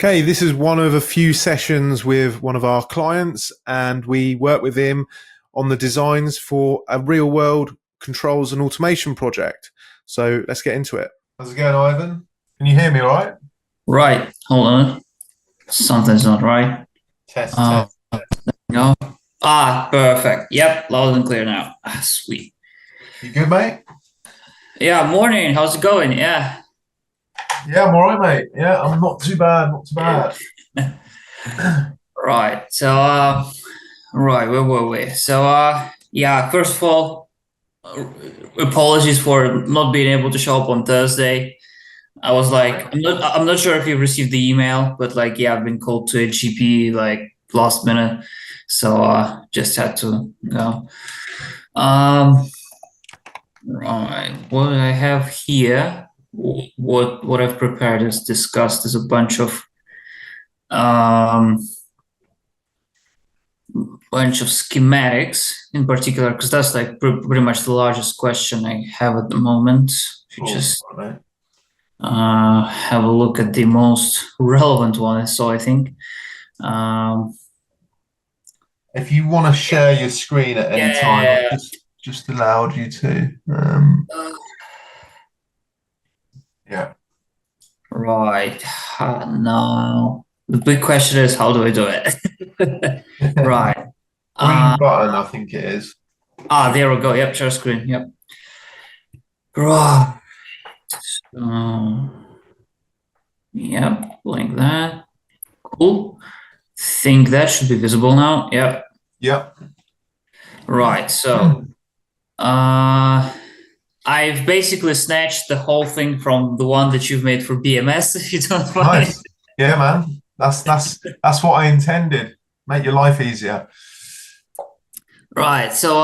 Okay, this is one of a few sessions with one of our clients, and we work with him on the designs for a real world controls and automation project. So let's get into it. How's it going, Ivan? Can you hear me all right? Right, hold on. Something's not right. Test, Uh, test. no. Perfect. Yep, loud and clear now. Sweet. You good, mate? Yeah, morning. How's it going? Yeah. Yeah, I'm all right, mate. Yeah, I'm not too bad, not too bad. Right. Right, where were we? Yeah, first of all, apologies for not being able to show up on Thursday. I was like, I'm not sure if you received the email, but like, yeah, I've been called to a GP like last minute, so just had to go. Right, what I have here, what I've prepared is discussed is a um bunch of schematics in particular, because that's like pretty much the largest question I have at the moment. If you just have a look at the most relevant one, so I think. If you want to share your screen at any time, Yeah. I've just allowed you to. Yeah. Right. Now, the big question is, how do I do it? Right. Green button, I think it is. There we go. Yep, share screen. Yep. Right. Yep, like that. Cool. Think that should be visible now. Yep. Yep. Right. So, I've basically snatched the whole thing from the one that you've made for BMS, if you don't mind. Nice. Yeah, man. That's what I intended. Make your life easier. Right. So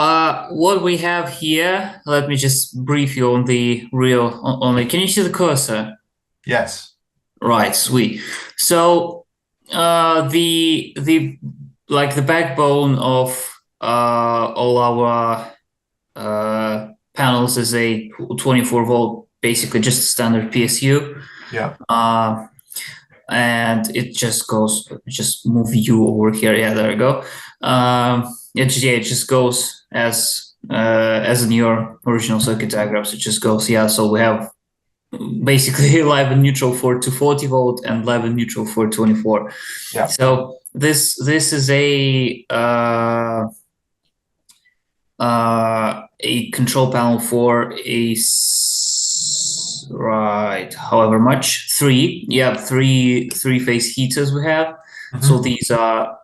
what we have here, let me just brief you on the real only. Can you see the cursor? Yes. Right, sweet. So the like the backbone of all our panels is a 24 volt, basically just a standard PSU. Yeah. And it just goes, just move you over here. Yeah, there we go. It just goes as in your original circuit diagrams. It just goes, yeah. So we have basically live and neutral for 240 volt and live and neutral for 24. Yeah. So this is a control panel for however much, three phase heaters we have. Mm-hmm. So these are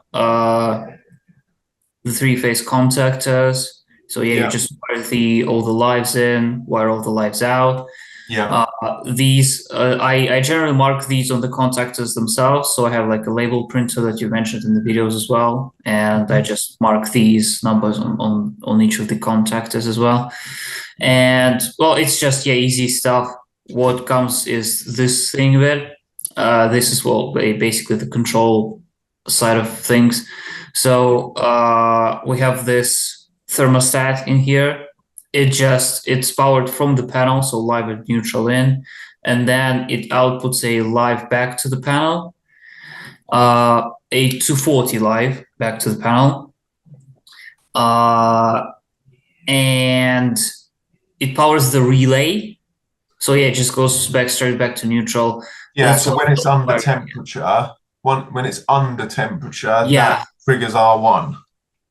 the 3-phase contactors. So you just wire all the lives in, wire all the lives out. Yeah. These I generally mark these on the contactors themselves. So I have like a label printer that you mentioned in the videos as well, and I just mark these numbers on each of the contactors as well. And well, it's just easy stuff. What comes is this thing there. This is basically the control side of things. So we have this thermostat in here. It's powered from the panel, so live and neutral in, and then it outputs a live back to the panel, a 240 live back to the panel, and it powers the relay. So it just goes straight back to neutral. Yeah. So when it's under temperature, when it's under temperature, that triggers R1.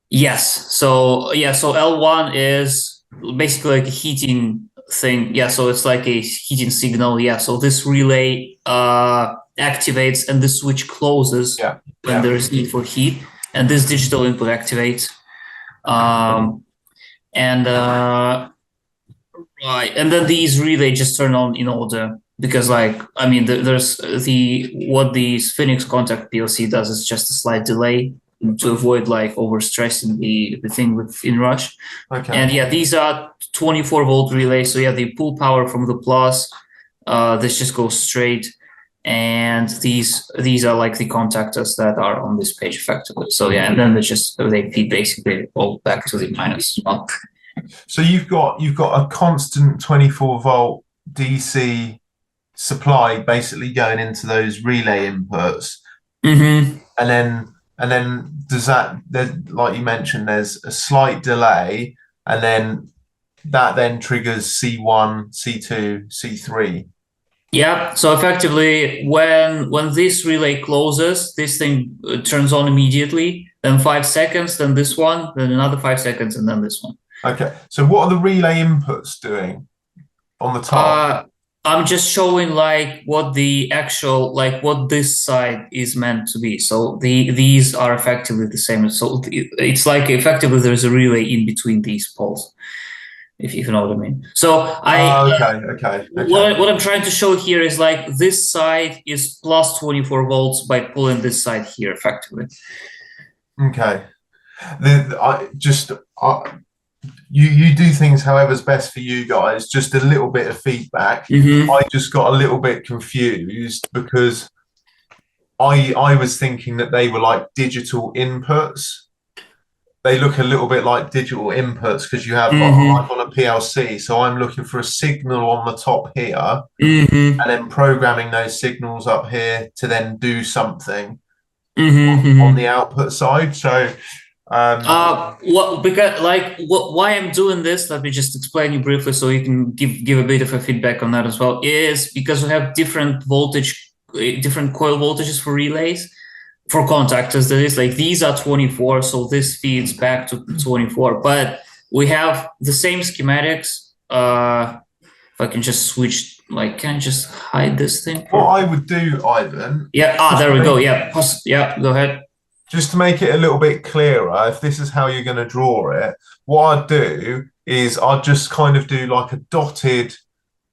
Yes. So so L1 is basically like a heating thing. Yeah. So it's like a heating signal. Yeah. So this relay activates and the switch closes when there is need for heat, and this digital input activates. Right, and then these relay just turn on in order, because there's what the Phoenix Contact PLC does is just a slight delay to avoid like overstressing the thing with inrush. Okay. And these are 24 volt relays. So they pull power from the plus. This just goes straight, and these are like the contactors that are on this page effectively. So and then they feed basically all back to the minus one. So you've got a constant 24 volt DC supply basically going into those relay inputs, Mm-hmm. and then does that, there's, like you mentioned, there's a slight delay, and then that then triggers C1, C2, C3. Yeah, so effectively, when this relay closes, this thing turns on immediately. Then 5 seconds, then this one, then another 5 seconds, and then this one. Okay, so what are the relay inputs doing on the top? I'm just showing like what the actual, like what this side is meant to be. So these are effectively the same. So it's like effectively there's a relay in between these poles, if you know what I mean. So Okay. what I'm trying to show here is like this side is plus 24 volts by pulling this side here effectively. Okay. You do things however's best for you guys. Just a little bit of feedback. Mm-hmm. I just got a little bit confused because I was thinking that they were like digital inputs. They look a little bit like digital inputs because you have like on a PLC. So I'm looking for a signal on the top here, Mm-hmm. and then programming those signals up here to then do something on Mm-hmm. the output side. So What because like why I'm doing this? Let me just explain you briefly, so you can give a bit of a feedback on that as well. Is because we have different voltage, different coil voltages for relays, for contactors. That is like these are 24, so this feeds back to 24. But we have the same schematics. If I can just switch, like, can I just hide this thing? what I would do, Ivan, Yeah. There we go. Yeah. Yeah. Go ahead. just to make it a little bit clearer, if this is how you're going to draw it, what I'd do is I'd just kind of do like a dotted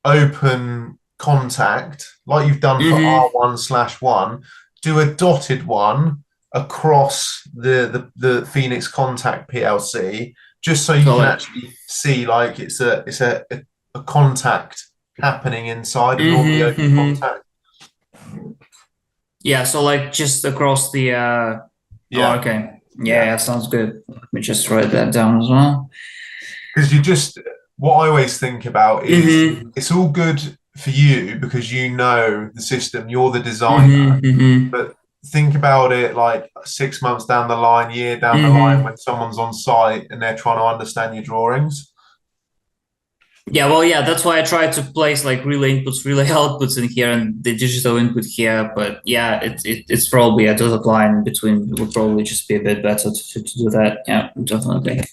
open contact, like you've done for R1/1, do a dotted one across the Phoenix Contact PLC, just so you can actually see like it's a contact happening inside of normally open contact. Yeah, so like just across the Yeah. Oh, okay. Yeah, sounds good. Let me just write that down as well. Because what I always think about is it's all good for you because you know the system, you're the designer, but think about it like 6 months down the line, year down the line, when someone's on site and they're trying to understand your drawings. Yeah, well, yeah, that's why I try to place like relay inputs, relay outputs in here, and the digital input here. But yeah, it's probably a dotted line between would probably just be a bit better to do that. Yeah, definitely.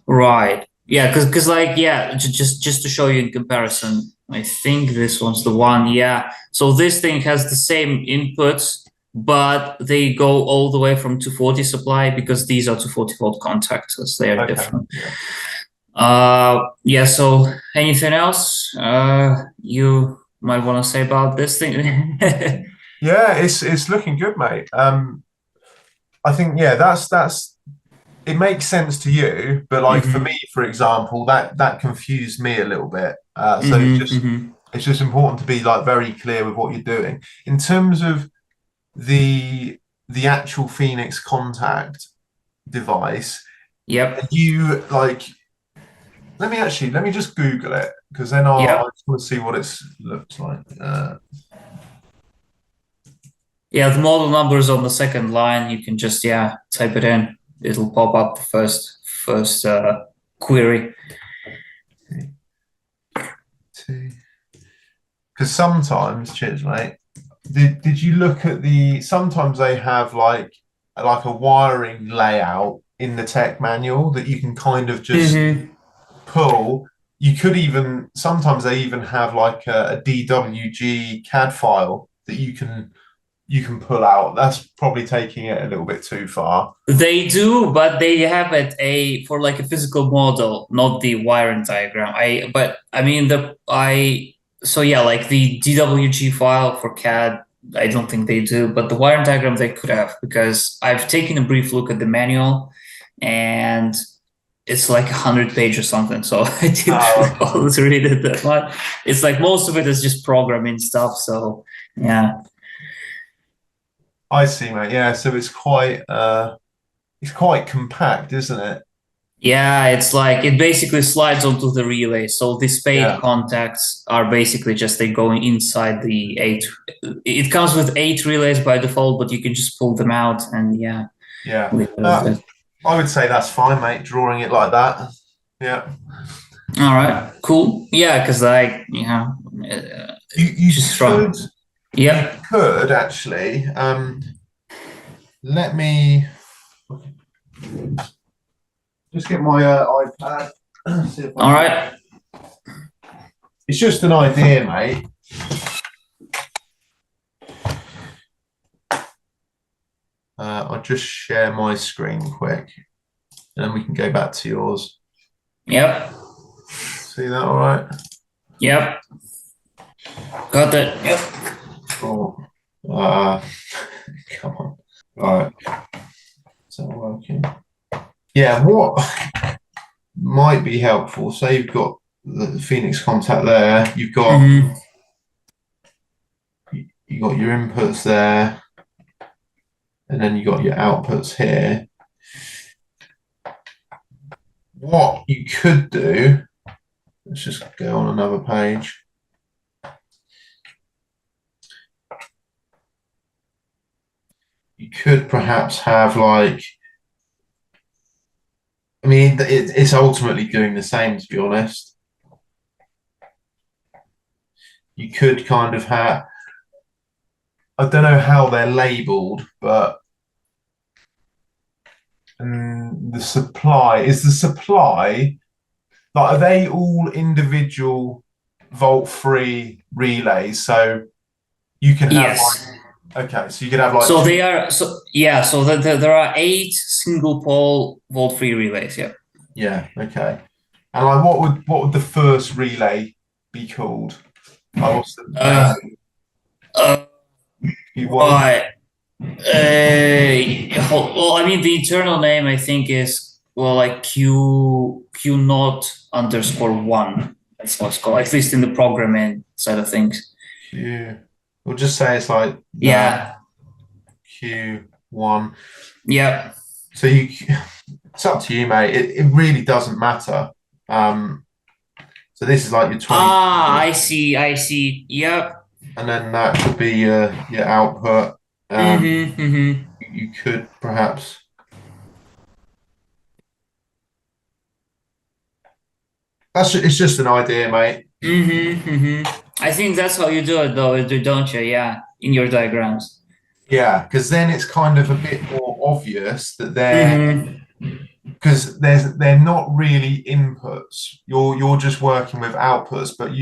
Right. Yeah, because like yeah, just to show you in comparison, I think this one's the one. Yeah. So this thing has the same inputs, but they go all the way from 240 supply because these are 240 volt contactors. They are different. Yeah, so anything else you might want to say about this thing? Yeah, it's looking good, mate. I think that's it makes sense to you, but like for me, for example, that confused me a little bit. So it's just important to be like very clear with what you're doing in terms of the actual Phoenix Contact device. Yep. You like let me just Google it because then I just want to see what it looks like. Yeah, the model number is on the second line. You can just type it in. It'll pop up the first query. Because sometimes, cheers, mate. Did you look at sometimes they have like a wiring layout in the tech manual that you can kind of just pull. You could even sometimes they even have like a DWG CAD file that you can pull out. That's probably taking it a little bit too far. They do, but they have it for like a physical model, not the wiring diagram. So yeah, like the DWG file for CAD, I don't think they do, but the wiring diagram they could have, because I've taken a brief look at the manual and it's like 100 pages or something. So I didn't always read it that much. It's like most of it is just programming stuff. So yeah. I see, mate. Yeah, so it's quite compact, isn't it? Yeah, it's like it basically slides onto the relay. So the spade Yeah. contacts are basically just they going inside the 8. It comes with 8 relays by default, but you can just pull them out and yeah. Yeah. I would say that's fine, mate, drawing it like that. Yeah. All right, cool. Yeah, because You just could, from yeah. you could actually, let me just get my iPad. See if All right. It's just an idea, mate. I'll just share my screen quick, and then we can go back to yours. Yep. See that all right? Yep. Got it. Yep. Cool. Come on. All right. Is that working? Yeah, what might be helpful, say you've got the Phoenix contact there, you've got you got your inputs there, and then you got your outputs here. What you could do, let's just go on another page. You could perhaps have like, I mean, it's ultimately doing the same, to be honest. You could kind of have, I don't know how they're labeled, but the supply, like, are they all individual volt-free relays? So you can have Yes. okay, so you could have like So they are so there are 8 single pole volt-free relays. Yeah. yeah, okay. And like what would the first relay be called? Like, what's the name? Right. Well, I mean, the internal name I think is like Q naught underscore 1. That's what it's called, at least in the programming side of things. Yeah. We'll just say it's like Yeah. Q1. Yeah. So it's up to you, mate. It really doesn't matter. So this is like your 20. I see. Yep. And then that could be your output. You could perhaps. It's just an idea, mate. I think that's how you do it, though, don't you? Yeah, in your diagrams. Yeah, because then it's kind of a bit more obvious that because they're not really inputs. You're just working with outputs, but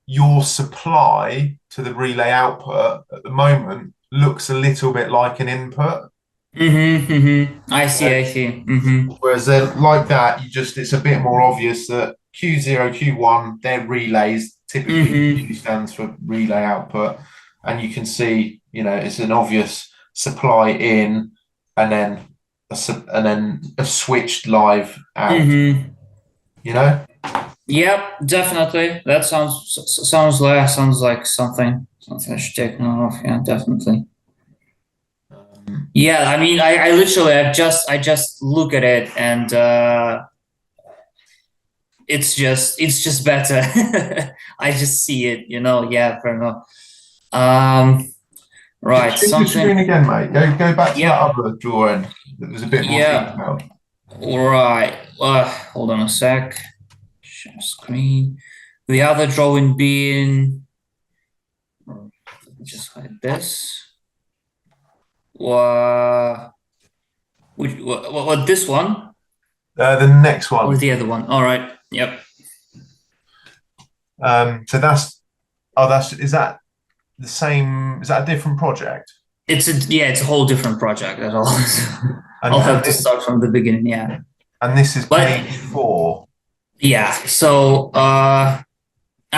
your supply to the relay output at the moment looks a little bit like an input. I see. Whereas like that, it's a bit more obvious that Q0, Q1, they're relays. Typically, Q stands for relay output, and you can see, it's an obvious supply in, and then a switched live out. Yep, definitely. That sounds like something I should take note of. Yeah, definitely. Yeah, I mean, I literally I just look at it and it's just better. I just see it, Yeah, fair enough. Right. Change your screen again, mate. Go back to that other drawing. That was a bit more detailed. Right. Hold on a sec. Share screen. The other drawing being just hide this. What this one? The next one. Or the other one? All right. Yep. So is that the same? Is that a different project? It's a whole different project at all. I'll have to start from the beginning. Yeah. And this is page 4. Yeah. So I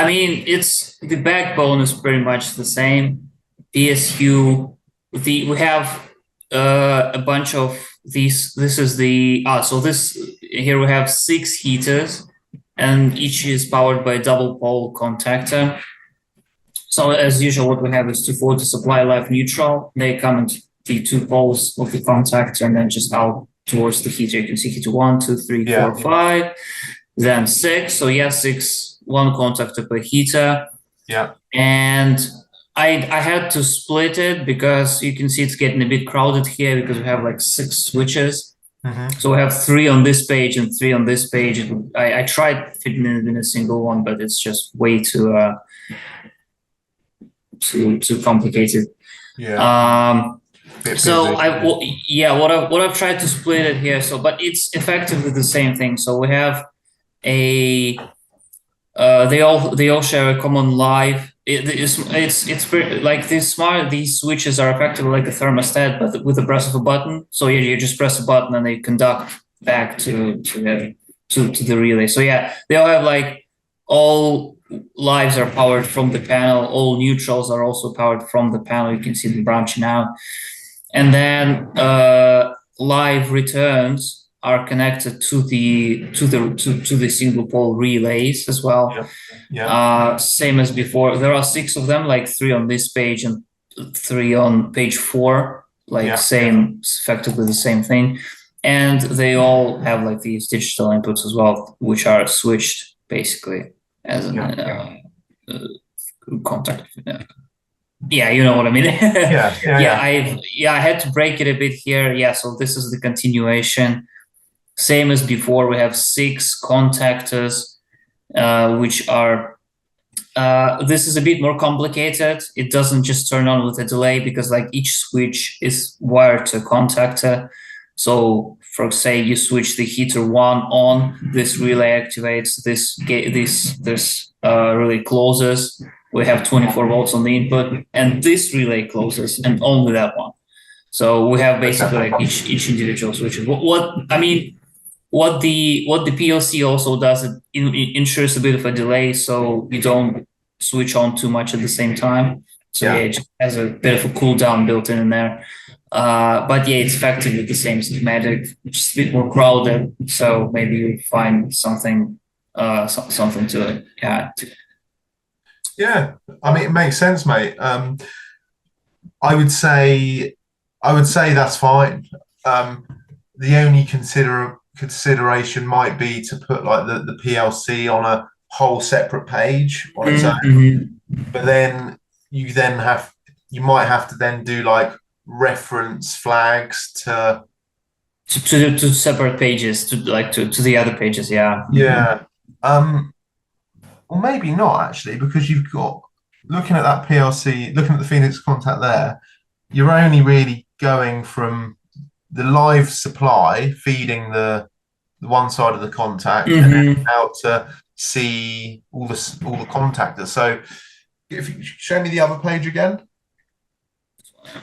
mean, the backbone is pretty much the same. PSU. We have a bunch of these. This is here we have 6 heaters, and each is powered by a double pole contactor. So as usual, what we have is 240 supply live neutral. They come into the 2 poles of the contactor and then just out towards the heater. You can see heater 1, 2, 3, 4, 5, then 6. So yeah, 6, 1 contactor per heater. Yeah. And I had to split it because you can see it's getting a bit crowded here because we have like 6 switches. So we have 3 on this page and 3 on this page. I tried fitting it in a single one, but it's just way too complicated. Yeah. So what I've tried to split it here. So, but it's effectively the same thing. So we have a they all share a common live. It's pretty, like these switches are effectively like a thermostat, but with the press of a button. So you just press a button and they conduct back to the relay. So yeah, they all have like all lives are powered from the panel. All neutrals are also powered from the panel. You can see them branching out, and then live returns are connected to the single pole relays as well. Same as before. There are 6 of them, like 3 on this page and 3 on page 4, like effectively the same thing. And they all have like these digital inputs as well, which are switched basically as an contact. Yeah, you know what I mean. I had to break it a bit here. Yeah, so this is the continuation. Same as before, we have 6 contactors, which are, this is a bit more complicated. It doesn't just turn on with a delay because like each switch is wired to a contactor. So for say you switch the heater 1 on, this relay activates, this relay closes. We have 24 volts on the input, and this relay closes, and only that one. So we have basically like each individual switch. What the PLC also does, it ensures a bit of a delay, so you don't switch on too much at the same time. So it just has a bit of a cool down built in there. But yeah, it's effectively the same schematic, just a bit more crowded. So maybe you find something to it. Yeah, I mean, it makes sense, mate. I would say that's fine. The only consideration might be to put like the PLC on a whole separate page on its own, but then you might have to then do like reference flags to separate pages to the other pages. Or maybe not actually, because you've got, looking at that PLC, looking at the Phoenix contact there, you're only really going from the live supply feeding the one side of the contact and then out to see all the contactors. So if you show me the other page again.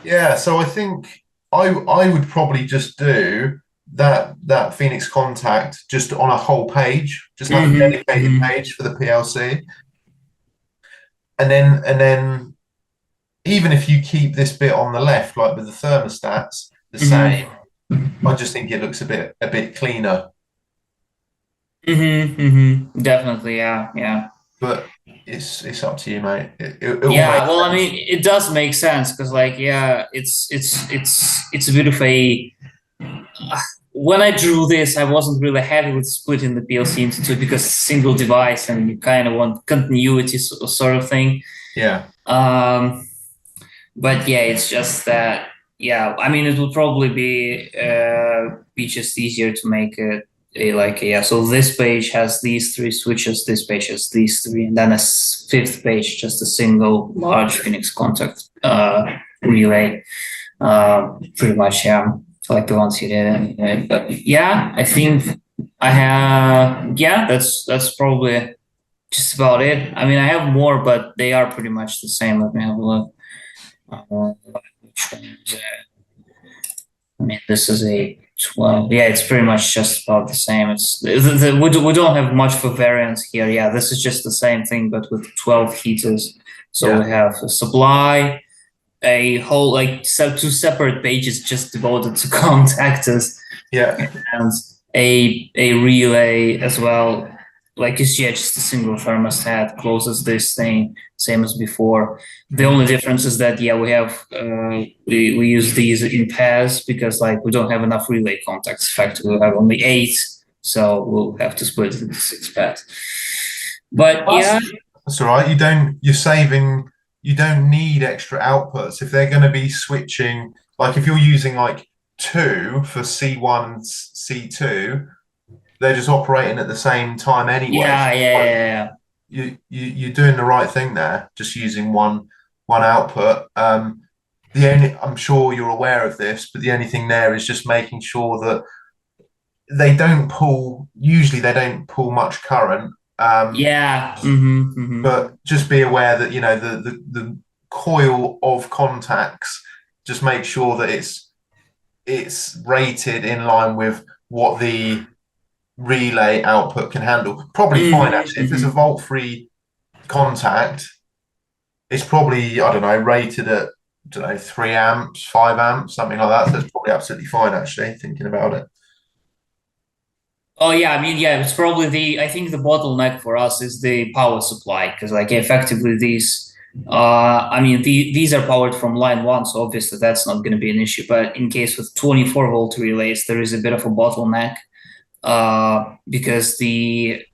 Yeah, so I think I would probably just do that Phoenix contact just on a whole page, just have a dedicated page for the PLC. And then even if you keep this bit on the left, like with the thermostats, the same, I just think it looks a bit cleaner. Definitely, yeah. But it's up to you, mate. Well, I mean, it does make sense because, like, it's a bit of a. When I drew this, I wasn't really happy with splitting the PLC into 2 because it's a single device and you kind of want continuity sort of thing. Yeah. But yeah, it's just that. Yeah, I mean, it would probably be just easier to make it so this page has these 3 switches, this page has these 3, and then a 5th page, just a single large Phoenix contact relay. Pretty much, like the ones you did. But yeah, I think I have. Yeah, that's probably just about it. I mean, I have more, but they are pretty much the same. Let me have a look. Which one is it? I mean, this is a 12. Yeah, it's pretty much just about the same. It's we don't have much for variance here. Yeah, this is just the same thing, but with 12 heaters. So we have a supply, a whole 2 separate pages just devoted to contactors. Yeah, and a relay as well. like it's just a single thermostat, closes this thing, same as before. The Mm. only difference is that we have we use these in pairs because like we don't have enough relay contacts. In fact, we have only 8, so we'll have to split it into 6 pairs. But yeah, That's all right. You're saving, you don't need extra outputs. If they're going to be switching, like if you're using like 2 for C1 and C2, they're just operating at the same time anyway. yeah, yeah, So yeah, yeah. you're doing the right thing there, just using one output. I'm sure you're aware of this, but the only thing there is just making sure that usually they don't pull much current. Yeah. Mm-hmm. But just be aware that, the coil of contacts, just make sure that it's rated in line with what the relay output can handle. Probably fine, actually. If it's a volt-free contact, it's probably, I don't know, rated at, 3 amps, 5 amps, something like that. So it's probably absolutely fine, actually, thinking about it. Oh yeah, I mean, yeah, it's probably I think the bottleneck for us is the power supply because like effectively I mean, these are powered from line 1, so obviously that's not going to be an issue. But in case with 24-volt relays, there is a bit of a bottleneck because the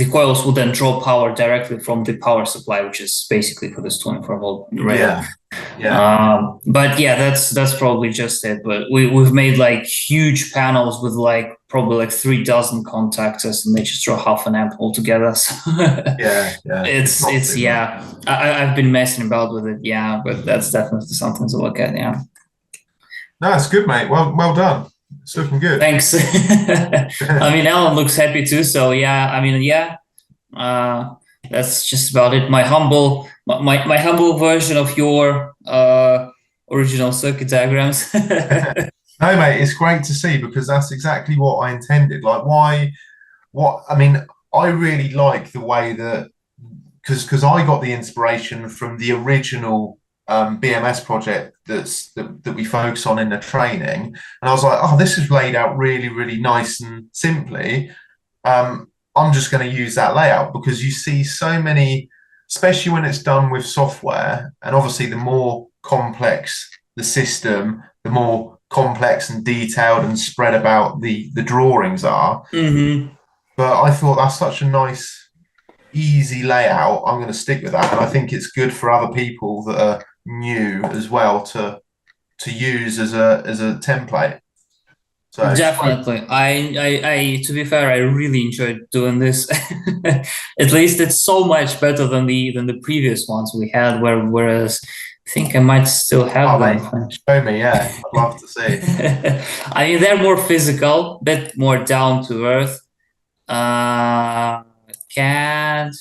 coils will then draw power directly from the power supply, which is basically for this 24-volt relay. Yeah. But yeah, that's probably just it. But we've made like huge panels with like probably like 3 dozen contactors, and they just draw half an amp altogether. So Yeah. it's yeah. I've been messing about with it, yeah, but that's definitely something to look at, yeah. No, it's good, mate. Well done. It's looking good. Thanks. I mean, Alan looks happy too, so yeah. I mean, yeah. That's just about it. My humble version of your original circuit diagrams. No, mate, it's great to see because that's exactly what I intended. Like, I mean, I really like the way that, because I got the inspiration from the original BMS project that we focus on in the training, and I was like, oh, this is laid out really, really nice and simply. I'm just going to use that layout because you see so many, especially when it's done with software, and obviously the more complex the system, the more complex and detailed and spread about the drawings are. Mm-hmm. But I thought that's such a nice, easy layout. I'm going to stick with that, and I think it's good for other people that are new as well to use as a template. So Definitely. I to be fair, I really enjoyed doing this. At least it's so much better than the previous ones we had, whereas I think I might still have them. Mate, show me, yeah. I'd love to see. I mean, they're more physical, bit more down to earth. Can't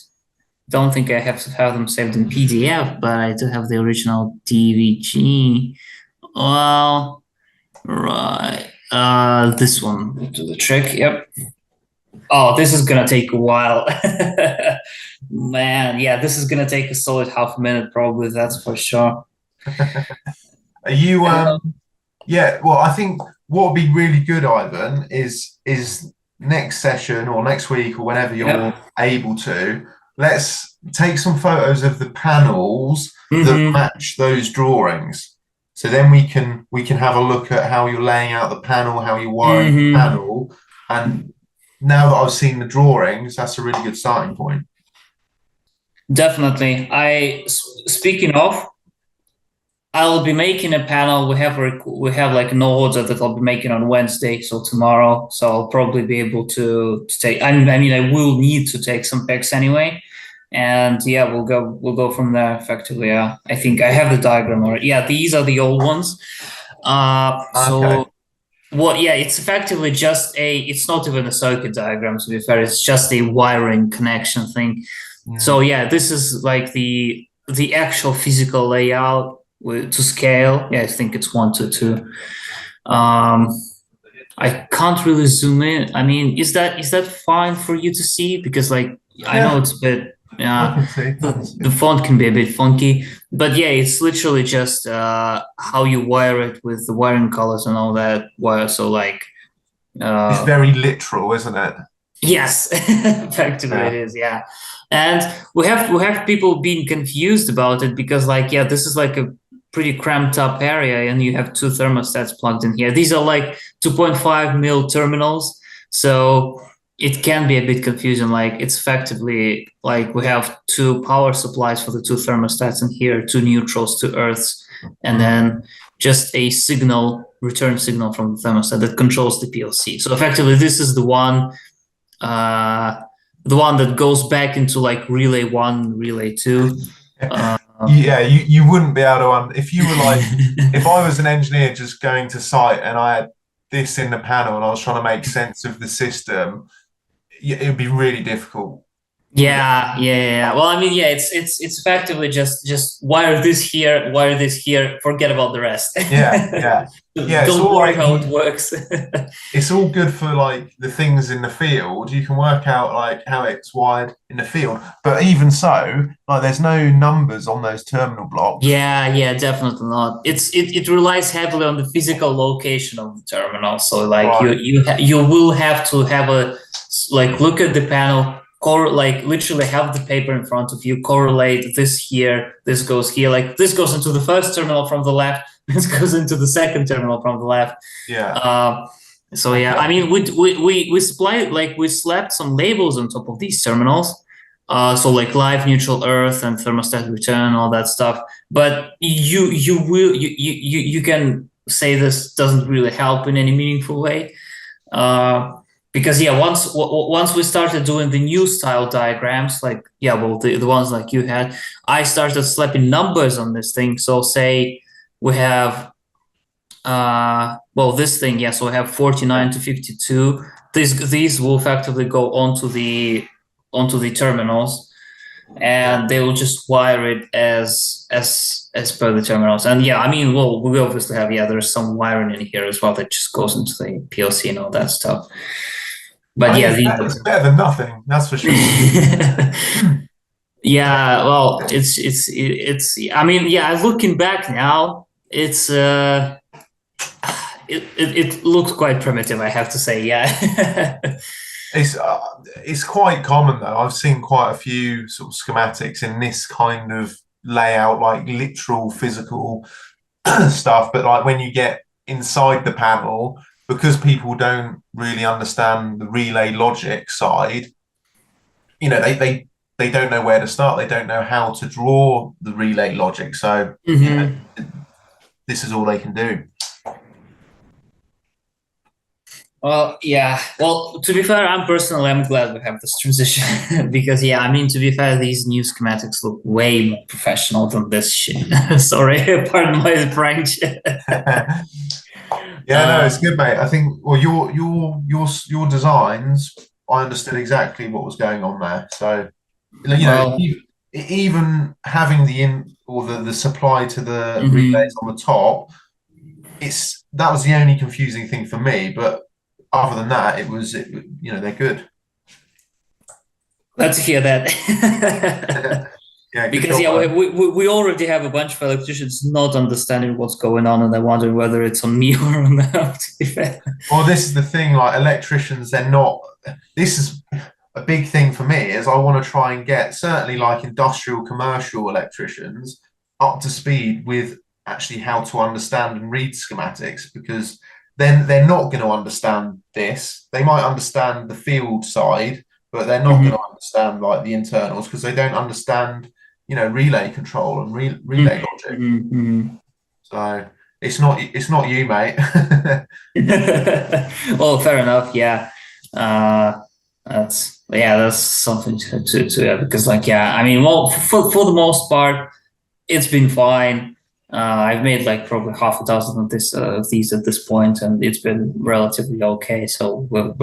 don't think I have to have them saved in PDF, but I do have the original DVG. Well, right. This one will do the trick. Yep. Oh, this is gonna take a while. Man, yeah, this is gonna take a solid half a minute, probably, that's for sure. Are you yeah, well, I think what would be really good, Ivan, is next session or next week or whenever you're able to, let's take some photos of the panels that match those drawings. So then we can have a look at how you're laying out the panel, how you're wiring the panel. And now that I've seen the drawings, that's a really good starting point. Definitely. Speaking of, I'll be making a panel. We have like an order that I'll be making on Wednesday, so tomorrow. So I'll probably be able to take. I mean, I will need to take some pics anyway, and yeah, we'll go from there. Effectively, yeah. I think I have the diagram already. Yeah, these are the old ones. So what? Yeah, it's effectively just it's not even a circuit diagram, to be fair. It's just a wiring connection thing. So yeah, this is like the actual physical layout to scale. Yeah, I think it's 1:2. I can't really zoom in. I mean, is that fine for you to see? Because like I know it's a bit. Yeah, the font can be a bit funky, but yeah, it's literally just how you wire it with the wiring colors and all that wire. So like, it's very literal, isn't it? Yes, effectively it is, yeah. And we have people being confused about it because like, yeah, this is like a pretty cramped up area and you have two thermostats plugged in here. These are like 2.5 mil terminals, so it can be a bit confusing. Like it's effectively like we have two power supplies for the two thermostats in here, two neutrals, two earths, and then just a return signal from the thermostat that controls the PLC. So effectively this is uh, the one that goes back into like relay 1, relay 2. Yeah, you wouldn't be able to if you were like if I was an engineer just going to site and I had this in the panel and I was trying to make sense of the system, it would be really difficult. Yeah. Well, I mean, yeah, it's effectively just wire this here, forget about the rest. Yeah. It's Don't all worry like how it works. it's all good for like the things in the field. You can work out like how it's wired in the field, but even so, like there's no numbers on those terminal blocks. Yeah, definitely not. It relies heavily on the physical location of the terminal. So like Right. you will have to have a like look at the panel, like literally have the paper in front of you, correlate this here, this goes here, like this goes into the first terminal from the left, this goes into the second terminal from the left. Yeah. So yeah, I mean we supply like we slapped some labels on top of these terminals. So like live, neutral, earth, and thermostat return, all that stuff. But you can say this doesn't really help in any meaningful way. Because yeah, once we started doing the new style diagrams, like yeah, well the ones like you had, I started slapping numbers on this thing. So say we have well this thing, yeah, so we have 49 to 52. These will effectively go onto the terminals, and they will just wire it as per the terminals. And yeah, I mean, well, we obviously have, yeah, there's some wiring in here as well that just goes into the PLC and all that stuff. But I yeah, mean, it's better than nothing, that's for sure. yeah, well, I mean, yeah, looking back now, it looks quite primitive, I have to say, yeah. It's quite common though. I've seen quite a few sort of schematics in this kind of layout, like literal physical stuff. But like when you get inside the panel, because people don't really understand the relay logic side, you know, they don't know where to start. They don't know how to draw the relay logic. So you know, this is all they can do. Well, yeah. Well, to be fair, I'm glad we have this transition because, yeah, I mean, to be fair, these new schematics look way more professional than this shit. Sorry, pardon my French. Yeah, no, it's good, mate. I think well, your designs, I understood exactly what was going on there. So you know, Well, even having the supply to the relays on the top, that was the only confusing thing for me. But other than that, you know, they're good. glad to hear that. Yeah, Because yeah, we already have a bunch of electricians not understanding what's going on, and they're wondering whether it's on me or on them. To be fair. Well, this is the thing. Like electricians, they're not. This is a big thing for me. Is I want to try and get certainly like industrial, commercial electricians up to speed with actually how to understand and read schematics, because then they're not going to understand this. They might understand the field side, but they're not going to understand like the internals because they don't understand, you know, relay control and relay logic. So it's not you, mate. Well, fair enough. Yeah, that's something to because like yeah, I mean, well, for the most part, it's been fine. I've made like probably half a dozen of these at this point, and it's been relatively okay. So we're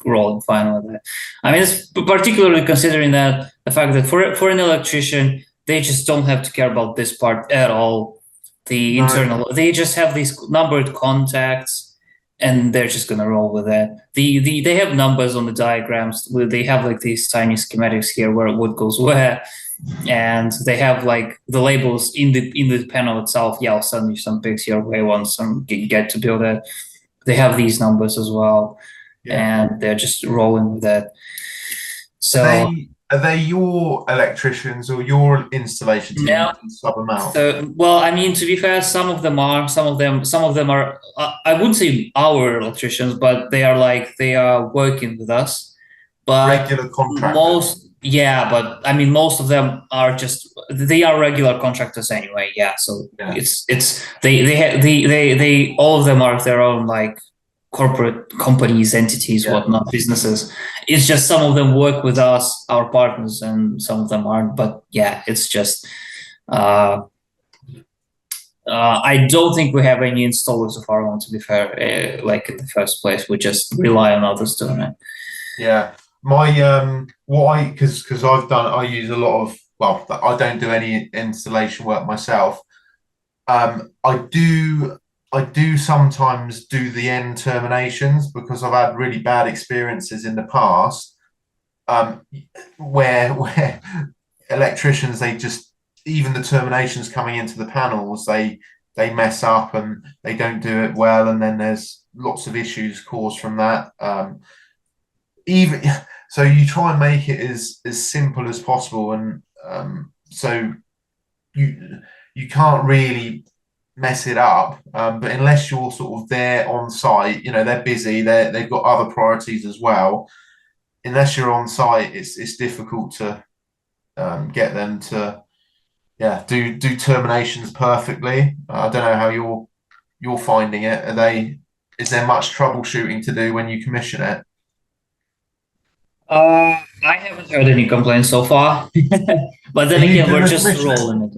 rolling fine with it. I mean, it's particularly considering that the fact that for an electrician, they just don't have to care about this part at all. The internal, they just have these numbered contacts, and they're just gonna roll with it. They have numbers on the diagrams. They have like these tiny schematics here where what goes where, and they have like the labels in the panel itself. Yeah, I'll send you some pics your way once you get to build it. They have these numbers as well. and they're just rolling with that. So are they your electricians or your installation team? now, You can sub them out. so well, I mean, to be fair, some of them are, some of them are. I wouldn't say our electricians, but they are working with us. But Regular contractors. but I mean, most of them are they are regular contractors anyway. Yeah, so Yeah. it's they all of them are their own like corporate companies, entities, whatnot, businesses. It's just some of them work with us, our partners, and some of them aren't. But yeah, it's just I don't think we have any installers of our own, to be fair. Like in the first place, we just rely on others doing it. Yeah. My because I use a lot of, well, I don't do any installation work myself. I do sometimes do the end terminations because I've had really bad experiences in the past, where electricians, they just, even the terminations coming into the panels, they mess up and they don't do it well, and then there's lots of issues caused from that. Even so, you try and make it as simple as possible, and so you can't really mess it up, but unless you're sort of there on site, they're busy, they've got other priorities as well. Unless you're on site, it's difficult to get them to do terminations perfectly. I don't know how you're finding it. Is there much troubleshooting to do when you commission it? I haven't heard any complaints so far, but then again, we're just rolling it.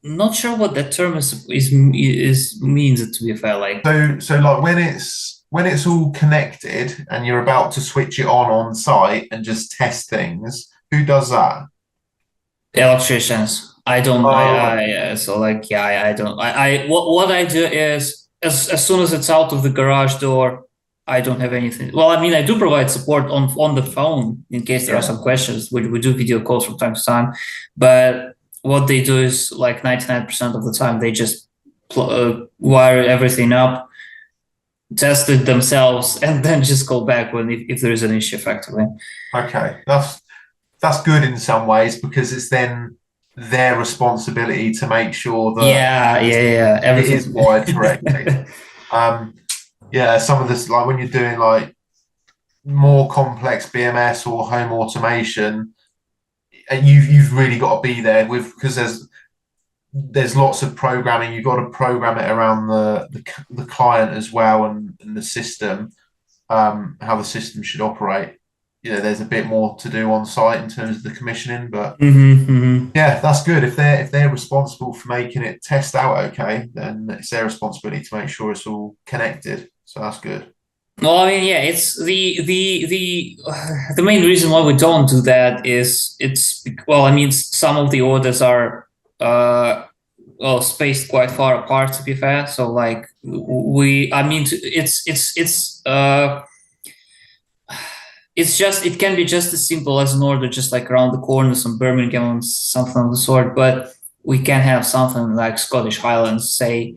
Not sure what that term means, to be fair. Like, so like when it's all connected and you're about to switch it on site and just test things, who does that? Electricians. I don't. So like, I don't. What I do is, as soon as it's out of the garage door, I don't have anything. Well, I mean, I do provide support on the phone in case there are some questions. We do video calls from time to time, but what they do is, like 99% of the time, they just wire everything up, test it themselves, and then just call back if there is an issue, effectively. Okay, that's good in some ways, because it's then their responsibility to make sure that everything is wired correctly. Some of this, like when you're doing like more complex BMS or home automation, and you've really got to be there because there's lots of programming. You've got to program it around the client as well, and the system, how the system should operate. There's a bit more to do on site in terms of the commissioning, but yeah, that's good. If they're responsible for making it test out okay, then it's their responsibility to make sure it's all connected. So that's good. Well, I mean, yeah, it's the main reason why we don't do that is I mean, some of the orders are spaced quite far apart, to be fair. So like it can be just as simple as an order just like around the corner, some Birmingham, something of the sort, but we can have something like Scottish Highlands, say,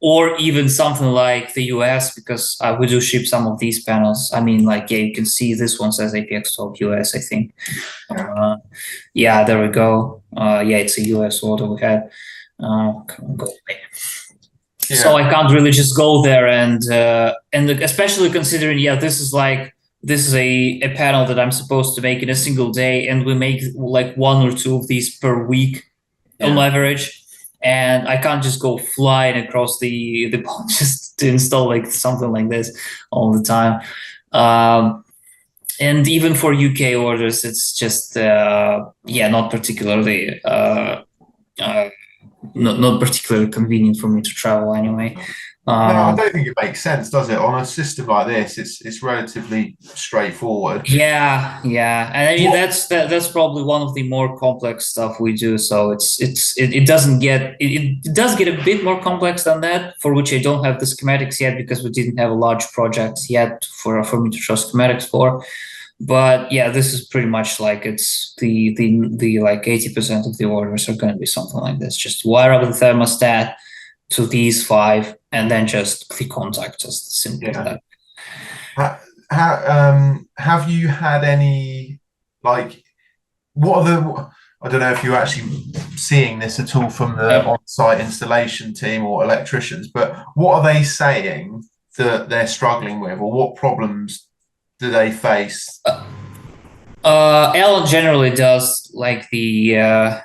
or even something like the US, because we do ship some of these panels. I mean, like, you can see this one says APX12 US, I think. There we go. It's a US order we had. Come on, go away. Yeah. So I can't really just go there and especially considering, this is a panel that I'm supposed to make in a single day, and we make like 1 or 2 of these per week on average. And I can't just go flying across the pond just to install like something like this all the time. And even for UK orders, it's just not particularly not particularly convenient for me to travel anyway. No, I don't think it makes sense, does it? On a system like this, it's relatively straightforward. Yeah, and I mean that's probably one of the more complex stuff we do. So it does get a bit more complex than that, for which I don't have the schematics yet, because we didn't have a large project yet for me to show schematics for. But yeah, this is pretty much like it's the like 80% of the orders are going to be something like this. Just wire up the thermostat to these 5 and then just click contact us. Simple as that. Have you had any, like, what are the, I don't know if you're actually seeing this at all from the on-site installation team or electricians, but what are they saying that they're struggling with, or what problems do they face? Alan generally does like the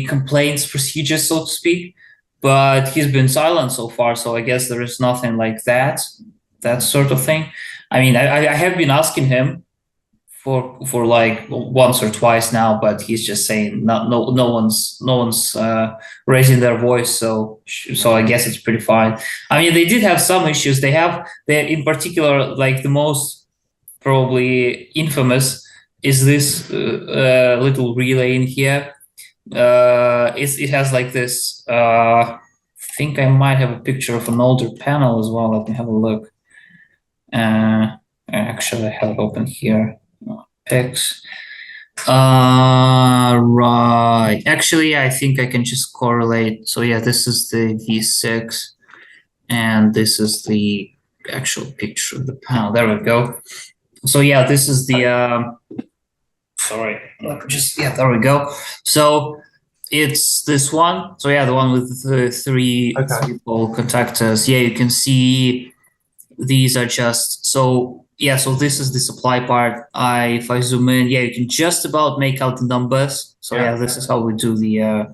complaints procedure, so to speak, but he's been silent so far. So I guess there is nothing like that sort of thing. I mean, I have been asking him for like once or twice now, but he's just saying no one's raising their voice. So I guess it's pretty fine. I mean, they did have some issues. They in particular, like the most probably infamous is this little relay in here. It has like this. I think I might have a picture of an older panel as well. Let me have a look. Actually, I have it open here. Pics. Right. Actually, I think I can just correlate. So yeah, this is the V6, and this is the actual picture of the panel. There we go. So yeah, this is the. Sorry. There we go. So it's this one. So yeah, the one with the three pole contactors. Yeah, you can see these are just so. Yeah, so this is the supply part. If I zoom in, yeah, you can just about make out the numbers. So yeah, this is how we do the.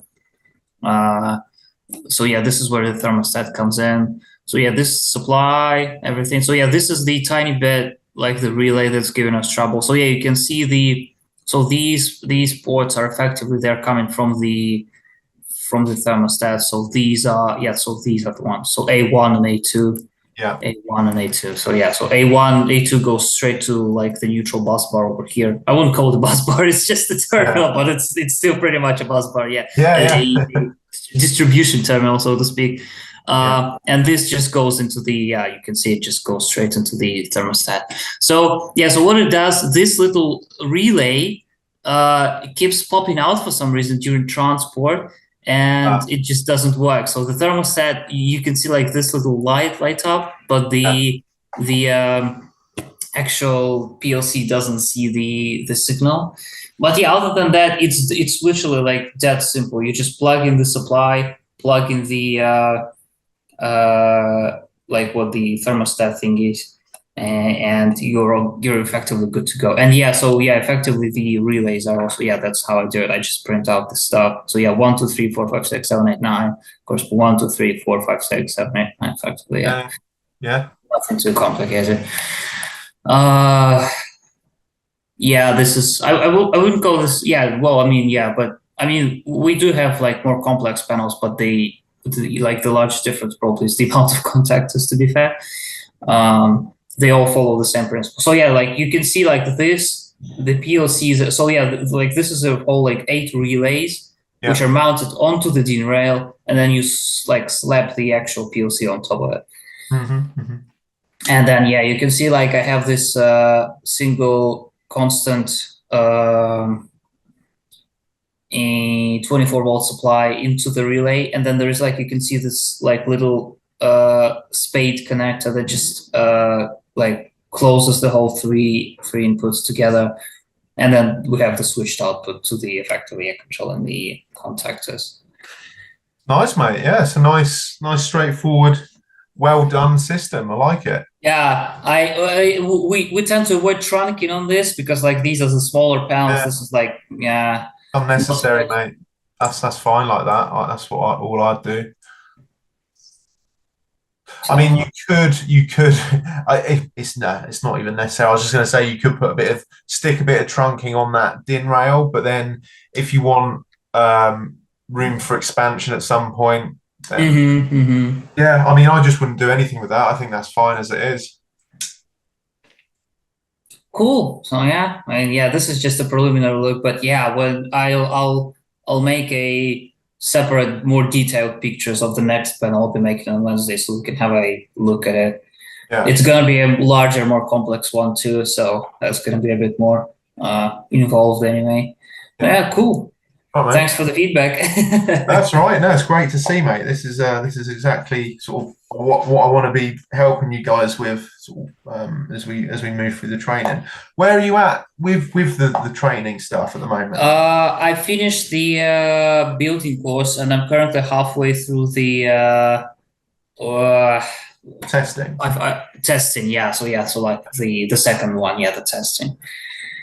So yeah, this is where the thermostat comes in. So yeah, this supply everything. So yeah, this is the tiny bit like the relay that's giving us trouble. So yeah, you can see these ports are effectively they're coming from the thermostat. So these are these are the ones. So A1 and A2. Yeah. A1 and A2. So yeah, so A1, A2 goes straight to like the neutral bus bar over here. I wouldn't call it a bus bar, it's just a terminal, but it's still pretty much a bus bar, a distribution terminal, so to speak. And this just goes into the, you can see it just goes straight into the thermostat. So yeah, so what it does, this little relay it keeps popping out for some reason during transport, and it just doesn't work. So the thermostat, you can see like this little light up, but the actual PLC doesn't see the signal. But yeah, other than that, it's literally like that simple. You just plug in the supply, plug in the like what the thermostat thing is, and you're effectively good to go. And yeah, so yeah, effectively the relays are also, that's how I do it. I just print out the stuff. So yeah, 1 2 3 4 5 6 7 8 9. Of course, 1 2 3 4 5 6 7 8 9. Effectively, nothing too complicated. This is I wouldn't call this. But I mean we do have like more complex panels, but the largest difference probably is the amount of contactors. To be fair. They all follow the same principle. So yeah, like you can see like this, the PLCs. So yeah, like this is a whole like 8 relays, which are mounted onto the DIN rail, and then you like slap the actual PLC on top of it. And then yeah, you can see like I have this single constant 24-volt supply into the relay, and then there is like you can see this like little spade connector that just like closes the whole three inputs together, and then we have the switched output to the effectively air control and the contactors. Nice, mate. Yeah, it's a nice, straightforward, well done system. I like it. Yeah, we tend to avoid trunking on this because like these are the smaller panels. This is like unnecessary, mate. That's fine like that. That's what all I'd do. I mean, you could. It's not even necessary. I was just going to say you could stick a bit of trunking on that DIN rail, but then if you want room for expansion at some point, then yeah. I mean, I just wouldn't do anything with that. I think that's fine as it is. Cool. So yeah, this is just a preliminary look, but yeah, well, I'll make a separate, more detailed pictures of the next panel I'll be making on Wednesday, so we can have a look at it. Yeah. It's gonna be a larger, more complex one too, so that's gonna be a bit more involved anyway. Yeah, cool. All right, mate. Thanks for the feedback. That's right. No, it's great to see, mate. This is exactly sort of what I want to be helping you guys with, sort of, as we move through the training. Where are you at with the training stuff at the moment? I finished the building course, and I'm currently halfway through the Testing. testing. Yeah. So like the second one. Yeah, the testing.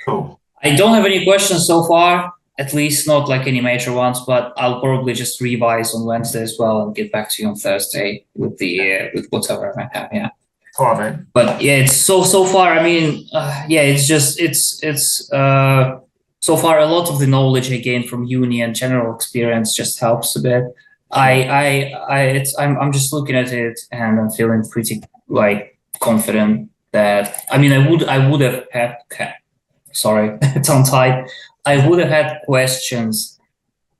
Cool. I don't have any questions so far. At least not like any major ones, but I'll probably just revise on Wednesday as well and get back to you on Thursday with the with whatever I might have. Yeah. All right, mate. But yeah, it's so far. I mean, yeah, it's just so far a lot of the knowledge I gained from uni and general experience just helps a bit. I'm just looking at it and I'm feeling pretty like confident that I mean I would have had sorry tongue tied. I would have had questions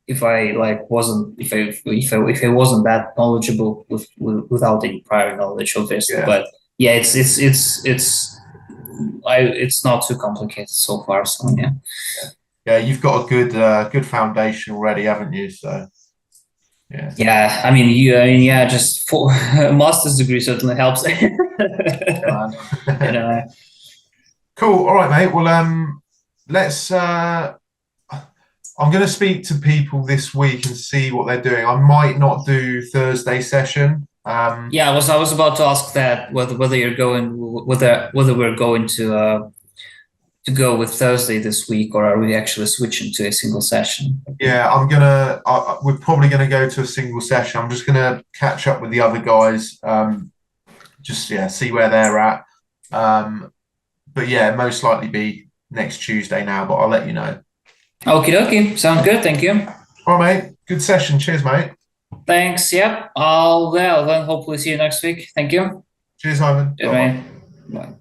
if I like wasn't if I wasn't that knowledgeable without any prior knowledge, obviously. Yeah. But yeah, it's not too complicated so far. So yeah. Yeah, you've got a good foundation already, haven't you? So yeah. Yeah, I mean, yeah, just for a master's degree certainly helps. You know. Cool. All right, mate. Well, let's. I'm going to speak to people this week and see what they're doing. I might not do Thursday session. Yeah, I was about to ask that whether you're going whether we're going to go with Thursday this week, or are we actually switching to a single session? Yeah, we're probably gonna go to a single session. I'm just gonna catch up with the other guys, see where they're at. But yeah, most likely be next Tuesday now, but I'll let you know. Okie dokie, sounds good. Thank you. All right, mate. Good session. Cheers, mate. Thanks. Yep. I'll then hopefully see you next week. Thank you. Cheers, Ivan. Bye. Bye.